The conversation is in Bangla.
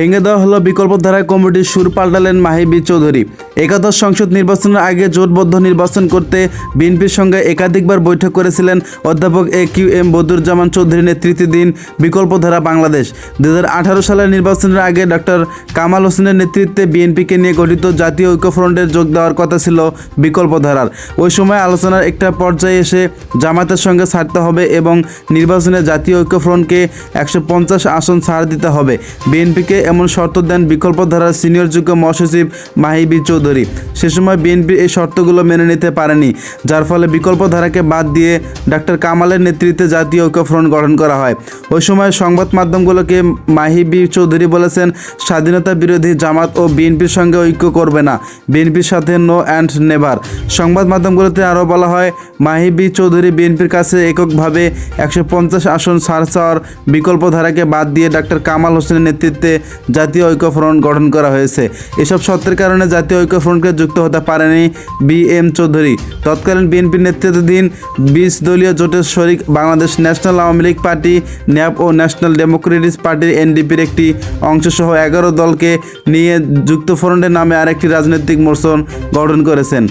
ভেঙে দেওয়া হলো বিকল্পধারায় কমিটির সুর পাল্টালেন মাহি চৌধুরী। একাদশ সংসদ নির্বাচনের আগে জোটবদ্ধ নির্বাচন করতে বিএনপির সঙ্গে একাধিকবার বৈঠক করেছিলেন অধ্যাপক AQM বদরুজ্জামান চৌধুরী নেতৃত্বাধীন বিকল্পধারা বাংলাদেশ। 2018 সালের নির্বাচনের আগে ডক্টর কামাল হোসেনের নেতৃত্বে বিএনপিকে নিয়ে গঠিত জাতীয় ঐক্যফ্রন্টের যোগ দেওয়ার কথা ছিল বিকল্পধারার। ওই সময় আলোচনার একটা পর্যায়ে এসে জামাতের সঙ্গে ছাড়তে হবে এবং নির্বাচনে জাতীয় ঐক্যফ্রন্টকে 150 আসন ছাড় দিতে হবে। বিএনপিকে এমন শর্ত দেন বিকল্পধারার সিনিয়র যুগ্ম মহাসচিব মাহি চৌধুরী। সে সময় বিএনপি এই শর্তগুলো মেনে নিতে পারেনি, যার ফলে বিকল্পধারাকে বাদ দিয়ে ডক্টর কামালের নেতৃত্বে জাতীয় ঐক্যফ্রন্ট গঠন করা হয়। ওই সময় সংবাদ মাধ্যমগুলোকে মাহি চৌধুরী বলেছেন, স্বাধীনতা বিরোধী জামাত ও বিএনপির সঙ্গে ঐক্য করবে না, বিএনপির সাথে নো অ্যান্ড নেভার। সংবাদ মাধ্যমগুলোতে আরও বলা হয়, মাহি চৌধুরী বিএনপির কাছে এককভাবে 150 আসন ছাড় চাওয়ার বিকল্পধারাকে বাদ দিয়ে ডক্টর কামাল হোসেনের নেতৃত্বে জাতীয় ঐক্যফ্রন্ট গঠন করা হয়েছে। এসব শর্তের কারণে জাতীয় ঐক্যফ্রন্টকে যুক্ত হতে পারেনি BM চৌধুরী। তৎকালীন বিএনপির নেতৃত্বাধীন 20 দলীয় জোটের শরিক Bangladesh national Awami league party, NAP ও ন্যাশনাল ডেমোক্রেটিক পার্টির NDPর একটি অংশসহ 11 দলকে নিয়ে যুক্তফ্রন্টের নামে আরেকটি রাজনৈতিক মোর্চা গঠন করেছেন।